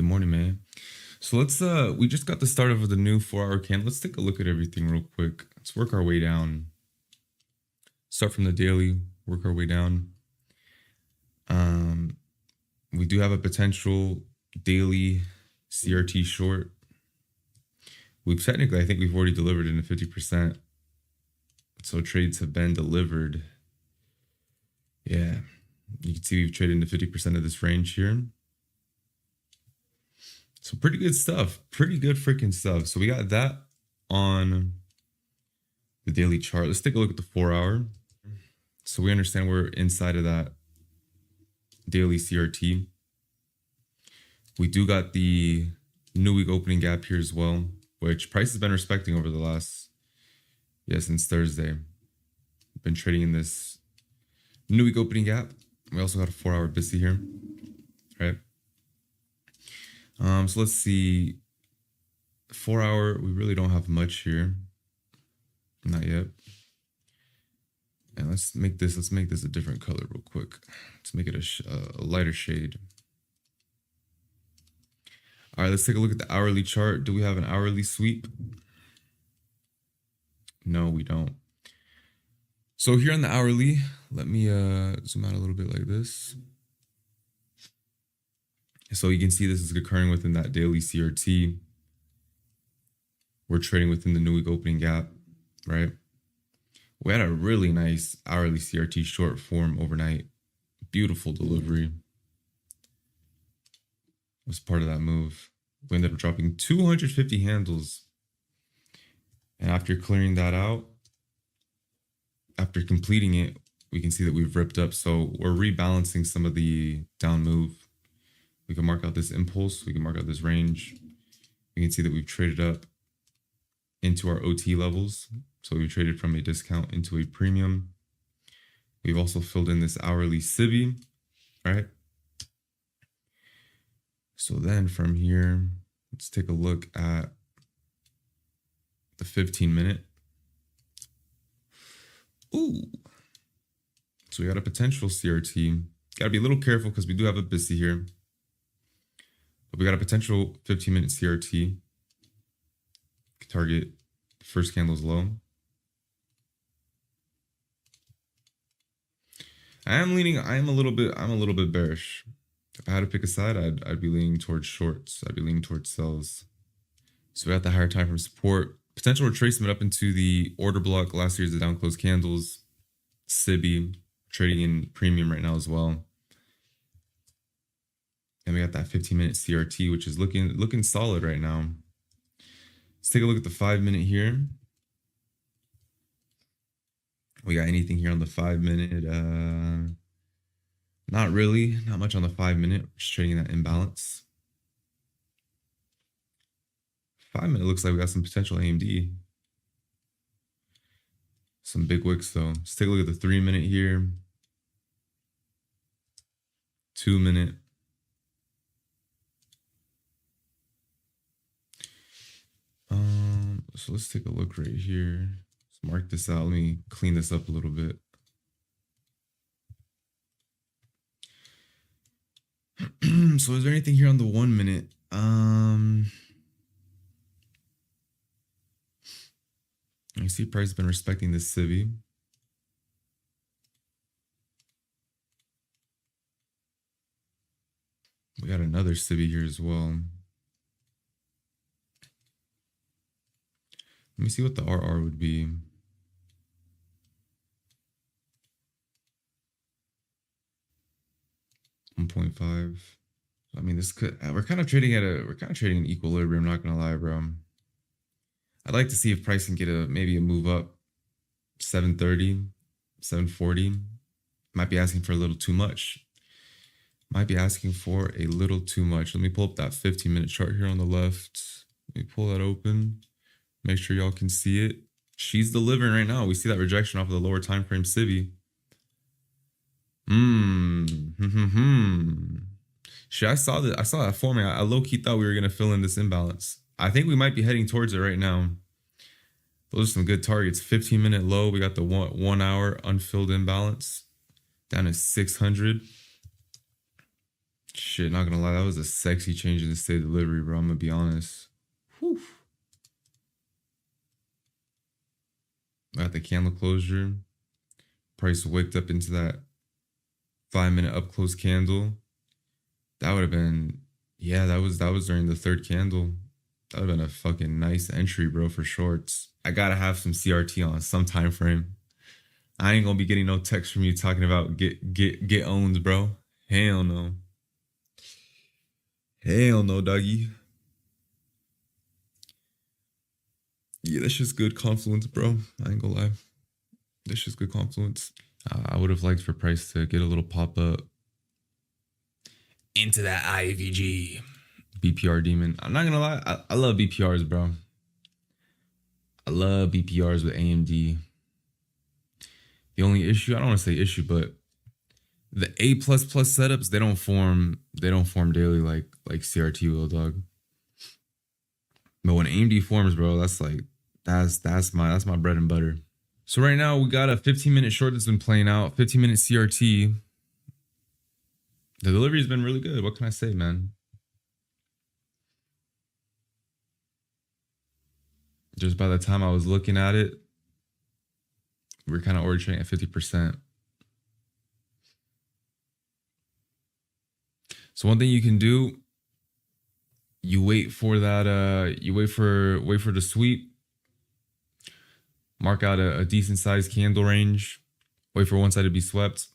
morning, man. So let's we just got the start of the new 4-hour candle. Let's take a look at everything real quick. Let's work our way down. Start from the daily, work our way down. We do have a potential daily CRT short. We've technically, I think we've already delivered into 50%. So trades have been delivered. Yeah, you can see we've traded into 50% of this range here. So pretty good stuff. Pretty good freaking stuff. So we got that on the daily chart. Let's take a look at the 4-hour. So we understand we're inside of that daily CRT. We do got the new week opening gap here as well, which price has been respecting over the last, since Thursday. Been trading in this new week opening gap. We also got a 4-hour BISI here, right? So let's see. 4-hour, we really don't have much here. Not yet. And let's make this a different color real quick. Let's make it a lighter shade. All right, let's take a look at the hourly chart. Do we have an hourly sweep? No, we don't. So here on the hourly, let me zoom out a little bit like this. So you can see this is occurring within that daily CRT. We're trading within the new week opening gap, right? We had a really nice hourly CRT short form overnight. Beautiful delivery. Was part of that move. We ended up dropping 250 handles. And after clearing that out, after completing it, we can see that we've ripped up. So we're rebalancing some of the down move. We can mark out this impulse. We can mark out this range. We can see that we've traded up into our OT levels. So we've traded from a discount into a premium. We've also filled in this hourly CIBI, right? So then from here, let's take a look at the 15-minute. Ooh. So we got a potential CRT. Got to be a little careful because we do have a BISI here. But we got a potential 15-minute CRT. Target first candle's low. I am a little bit bearish. If I had to pick a side, I'd be leaning towards shorts. I'd be leaning towards sells. So we got the higher time from support. Potential retracement up into the order block. Last year's the down close candles. CIBI trading in premium right now as well. And we got that 15-minute CRT, which is looking solid right now. Let's take a look at the 5-minute here. We got anything here on the 5-minute? Not really. Not much on the 5-minute. Just trading that imbalance. 5-minute looks like we got some potential AMD. Some big wicks though. Let's take a look at the 3-minute here. 2-minute. So let's take a look right here. Let's mark this out. Let me clean this up a little bit. So is there anything here on the 1-minute? You see price has been respecting this CIBI. We got another CIBI here as well. Let me see what the RR would be. $1.5. I mean, this could. We're kind of trading in equilibrium. Not gonna lie, bro. I'd like to see if price can get maybe a move up. 730, 740. Might be asking for a little too much. Might be asking for a little too much. Let me pull up that 15-minute chart here on the left. Let me pull that open. Make sure y'all can see it. She's delivering right now. We see that rejection off of the lower time frame CIBI. Shit, I saw that forming. I low-key thought we were gonna fill in this imbalance. I think we might be heading towards it right now. Those are some good targets. 15-minute low. We got the 1 hour unfilled imbalance down to 600. Shit, not gonna lie, that was a sexy change in the state of delivery, bro. I'm gonna be honest. Whew. Got the candle closure. Price waked up into that 5-minute up close candle. That would have been, yeah, that was during the third candle. That would have been a fucking nice entry, bro, for shorts. I gotta have some CRT on some time frame. I ain't gonna be getting no text from you talking about get owned, bro. Hell no. Hell no, doggy. Yeah, that's just good confluence, bro. I ain't gonna lie. That's just good confluence. I would have liked for price to get a little pop up into that IVG BPR demon. I'm not gonna lie, I love BPRs, bro. I love BPRs with AMD. The only issue, I don't want to say issue, but the A++ setups, they don't form daily like CRT will, dog. But when AMD forms, bro, that's my bread and butter. So right now we got a 15-minute short that's been playing out, 15-minute CRT. The delivery's been really good. What can I say, man? Just by the time I was looking at it, we were kind of already trading at 50%. So one thing you can do, you wait for that, you wait for the sweep, mark out a decent sized candle range, wait for one side to be swept.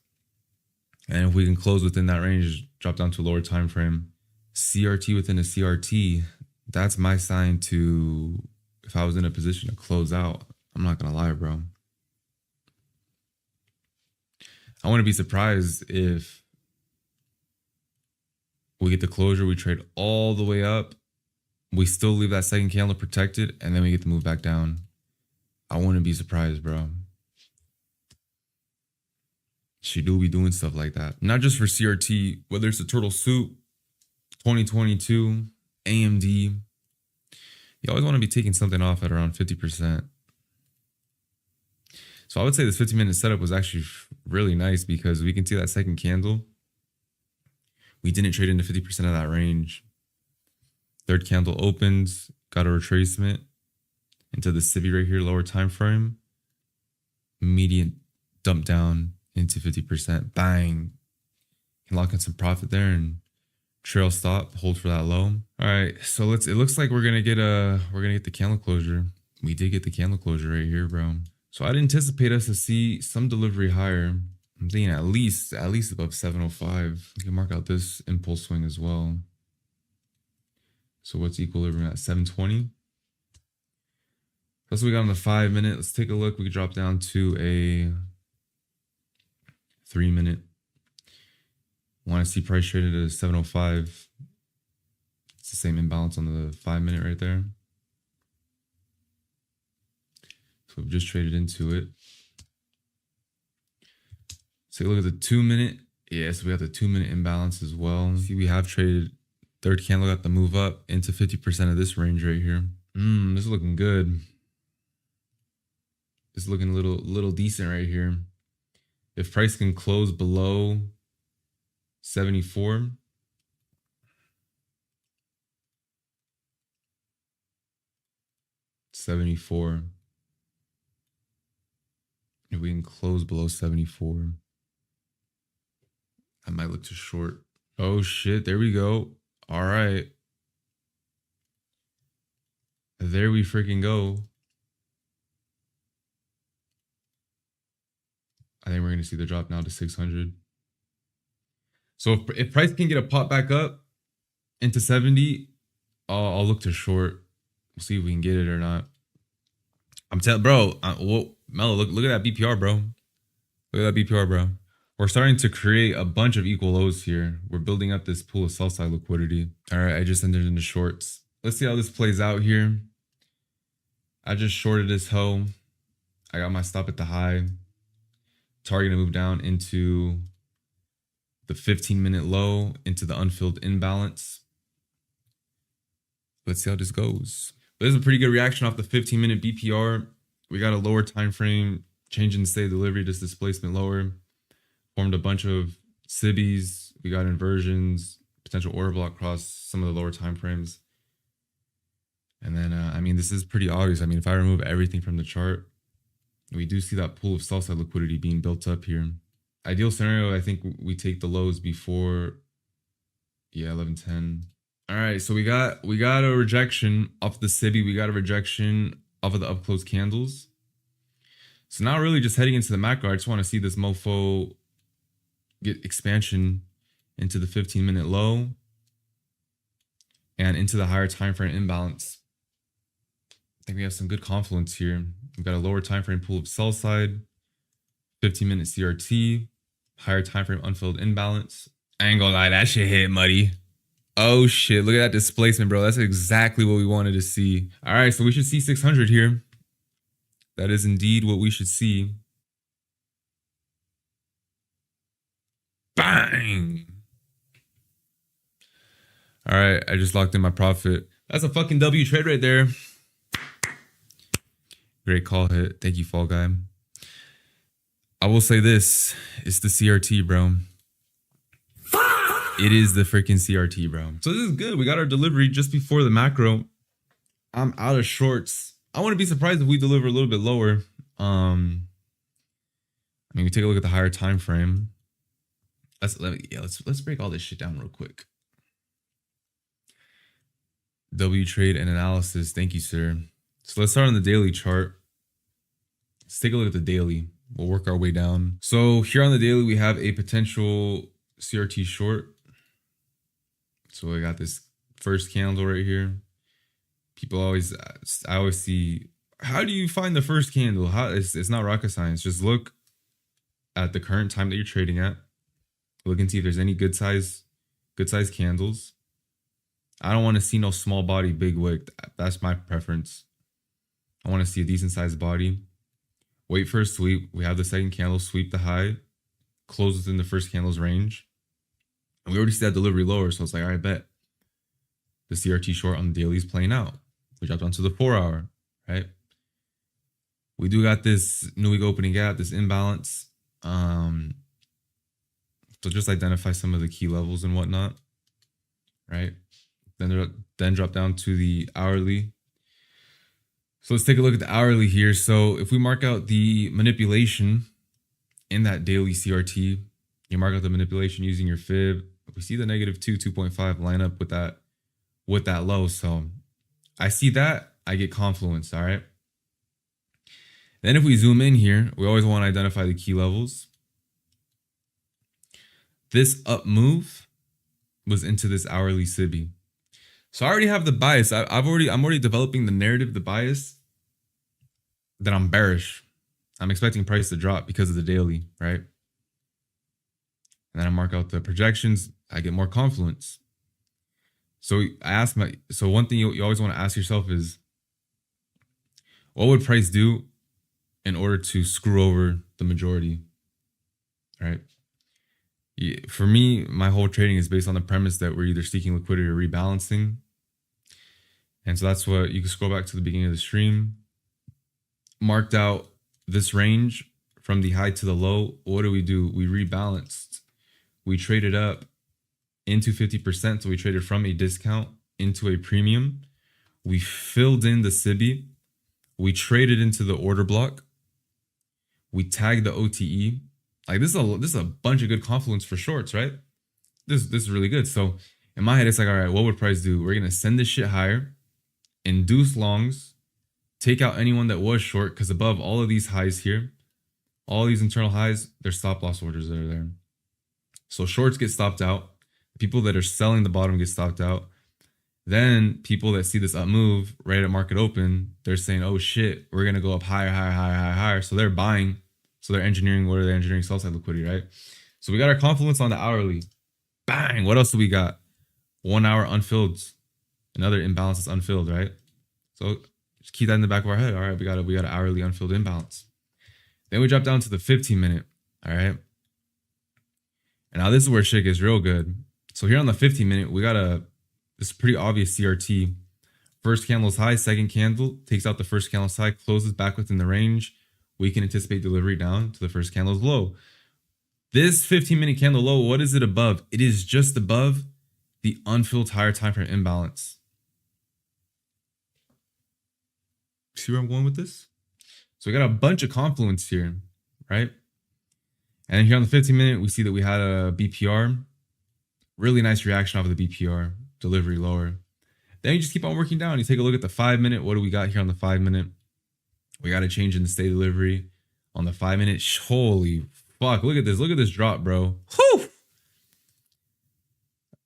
And if we can close within that range, drop down to a lower time frame. CRT within a CRT, that's my sign to, if I was in a position to close out. I'm not gonna lie, bro. I wouldn't be surprised if we get the closure, we trade all the way up, we still leave that second candle protected, and then we get to move back down. I wouldn't be surprised, bro. She do be doing stuff like that. Not just for CRT, whether it's a Turtle Soup, 2022, AMD. You always want to be taking something off at around 50%. So I would say this 15-minute setup was actually really nice because we can see that second candle. We didn't trade into 50% of that range. Third candle opens, got a retracement into the civvy right here, lower time frame. Immediate dump down into 50%. Bang. Can lock in some profit there and trail stop, hold for that low. All right, so it looks like we're gonna get the candle closure. We did get the candle closure right here, bro. So I'd anticipate us to see some delivery higher. I'm thinking at least above 705. We can mark out this impulse swing as well. So what's equilibrium at 720? That's what we got on the 5-minute. Let's take a look. We can drop down to a 3-minute. Want to see price traded at 705. It's the same imbalance on the 5-minute right there. So we've just traded into it. Let's take a look at the 2-minute. Yeah, so we got the 2-minute imbalance as well. See, we have traded third candle, got the move up into 50% of this range right here. This is looking good. It's looking a little decent right here. If price can close below 74, if we can close below 74, I might look to short. Oh shit, there we go. All right. There we freaking go. I think we're going to see the drop now to 600. So if price can get a pop back up into 70, I'll look to short. We'll see if we can get it or not. I'm telling, bro. Mello, look at that BPR, bro. Look at that BPR, bro. We're starting to create a bunch of equal lows here. We're building up this pool of sell side liquidity. All right, I just entered into shorts. Let's see how this plays out here. I just shorted this hoe. I got my stop at the high. Target to move down into the 15-minute low, into the unfilled imbalance. Let's see how this goes. But this is a pretty good reaction off the 15-minute BPR. We got a lower time frame, change in state of delivery, just displacement lower. Formed a bunch of SIBIs. We got inversions. potential order block across some of the lower time frames. And then, I mean, this is pretty obvious. I mean, if I remove everything from the chart, we do see that pool of sell-side liquidity being built up here. Ideal scenario, I think we take the lows before, yeah, 11:10. All right, so we got a rejection off the SIBI. We got a rejection off of the up close candles. So now really just heading into the macro, I just want to see this mofo get expansion into the 15-minute low and into the higher time frame imbalance. I think we have some good confluence here. We've got a lower time frame pool of sell side, 15-minute CRT, higher time frame unfilled imbalance. I ain't gonna lie, that shit hit muddy. Oh shit, look at that displacement, bro. That's exactly what we wanted to see. All right, so we should see 600 here. That is indeed what we should see. Bang! All right, I just locked in my profit. That's a fucking W trade right there. Great call hit. Thank you, Fall Guy. I will say this. It's the CRT, bro. It is the freaking CRT, bro. So this is good. We got our delivery just before the macro. I'm out of shorts. I wouldn't be surprised if we deliver a little bit lower. I mean, we take a look at the higher time frame. Let's break all this shit down real quick. W trade and analysis. Thank you, sir. So let's start on the daily chart. Let's take a look at the daily. We'll work our way down. So here on the daily, we have a potential CRT short. So I got this first candle right here. I always see, how do you find the first candle? It's not rocket science. Just look at the current time that you're trading at. Look and see if there's any good size candles. I don't want to see no small body, big wick. That's my preference. I want to see a decent sized body. Wait for a sweep. We have the second candle, sweep the high, close within the first candle's range. And we already see that delivery lower, so it's like, all right, bet. The CRT short on the daily is playing out. We dropped onto the 4-hour, right? We do got this new week opening gap, this imbalance. So just identify some of the key levels and whatnot, right? Then drop down to the hourly. So let's take a look at the hourly here. So if we mark out the manipulation in that daily CRT, you mark out the manipulation using your fib. We see the -2, 2.5 line up with that low. So I see that, I get confluence, all right? Then if we zoom in here, we always want to identify the key levels. This up move was into this hourly SIBI. So I already have the bias. I'm already developing the narrative, the bias that I'm bearish. I'm expecting price to drop because of the daily, right? And then I mark out the projections. I get more confluence. So one thing you always want to ask yourself is, what would price do in order to screw over the majority, right? For me, my whole trading is based on the premise that we're either seeking liquidity or rebalancing. And so that's what you can scroll back to the beginning of the stream. Marked out this range from the high to the low. What do? We rebalanced. We traded up into 50%. So we traded from a discount into a premium. We filled in the SIBI. We traded into the order block. We tagged the OTE. Like this is a bunch of good confluence for shorts, right? This is really good. So in my head, it's like, all right, what would price do? We're gonna send this shit higher, induce longs, take out anyone that was short, because above all of these highs here, all these internal highs, there's stop loss orders that are there. So shorts get stopped out. People that are selling the bottom get stopped out. Then people that see this up move right at market open, they're saying, oh shit, we're gonna go up higher, higher, higher, higher, higher. So they're buying. So they're engineering, what are they engineering? Sell side liquidity, right? So we got our confluence on the hourly. Bang! What else do we got? 1 hour unfilled. Another imbalance is unfilled, right? So just keep that in the back of our head. All right, we got an hourly unfilled imbalance. Then we drop down to the 15-minute. All right. And now this is where shit gets real good. So here on the 15-minute, we got this pretty obvious CRT. First candle's high, second candle takes out the first candle's high, closes back within the range. We can anticipate delivery down to the first candle's low. This 15-minute candle low, what is it above? It is just above the unfilled higher time frame imbalance. See where I'm going with this? So we got a bunch of confluence here, right? And here on the 15-minute, we see that we had a BPR. Really nice reaction off of the BPR. Delivery lower. Then you just keep on working down. You take a look at the 5-minute. What do we got here on the 5-minute? We got a change in the stay delivery on the 5-minute. Holy fuck. Look at this. Look at this drop, bro. Whew.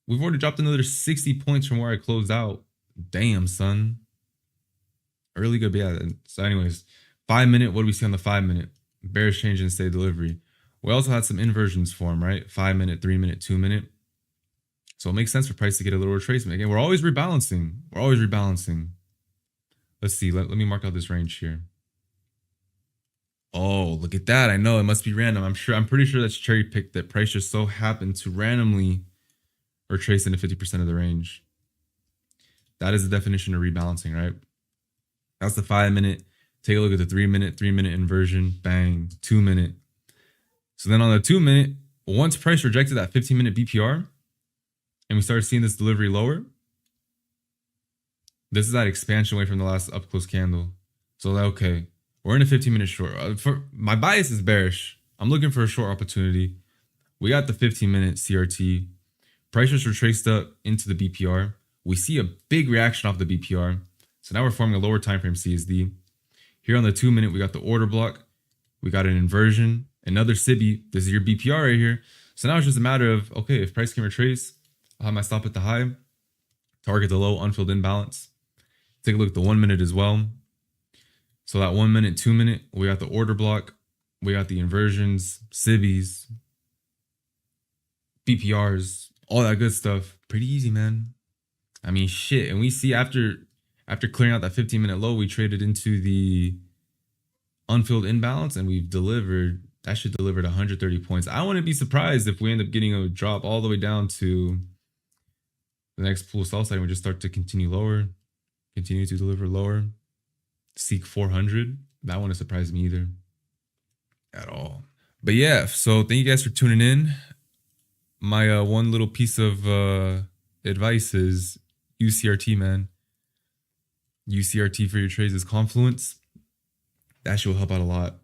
We've already dropped another 60 points from where I closed out. Damn, son. Really good. But yeah. So anyways, 5-minute. What do we see on the 5-minute? Bearish change in stay delivery. We also had some inversions form, right? 5-minute, 3-minute, 2-minute. So it makes sense for price to get a little retracement. Again, we're always rebalancing. We're always rebalancing. Let's see. Let me mark out this range here. Oh, look at that. I know it must be random. I'm pretty sure that's cherry picked, that price just so happened to randomly retrace into 50% of the range. That is the definition of rebalancing, right? That's the 5-minute. Take a look at the 3-minute, 3-minute inversion. Bang. 2-minute. So then on the 2-minute, once price rejected that 15-minute BPR, and we started seeing this delivery lower, this is that expansion away from the last up close candle. So okay, we're in a 15-minute short. My bias is bearish. I'm looking for a short opportunity. We got the 15-minute CRT. Price just retraced up into the BPR. We see a big reaction off the BPR. So now we're forming a lower time frame CSD. Here on the 2-minute, we got the order block. We got an inversion, another SIBI. This is your BPR right here. So now it's just a matter of, okay, if price can retrace, I'll have my stop at the high, target the low, unfilled imbalance. Take a look at the 1-minute as well. So that 1-minute, 2-minute, we got the order block, we got the inversions, SIBIs, BPRs, all that good stuff. Pretty easy, man. I mean, shit. And we see after clearing out that 15-minute low, we traded into the unfilled imbalance, and we've delivered. That should delivered 130 points. I wouldn't be surprised if we end up getting a drop all the way down to the next pool sell side and we just start to continue lower, continue to deliver lower, seek 400. That wouldn't surprise me either at all. But yeah, so thank you guys for tuning in. My one little piece of advice is use CRT, man. Use CRT for your trades as confluence. That shit will help out a lot.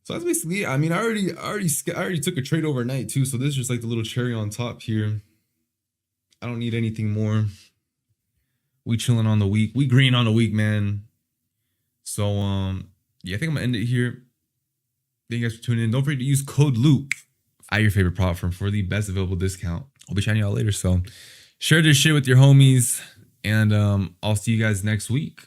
So that's basically, I mean, I already took a trade overnight too. So this is just like the little cherry on top here. I don't need anything more. We chilling on the week. We green on the week, man. So yeah, I think I'm gonna end it here. Thank you guys for tuning in. Don't forget to use code LOOP at your favorite prop firm for the best available discount. I'll be chatting y'all later. So share this shit with your homies, and I'll see you guys next week.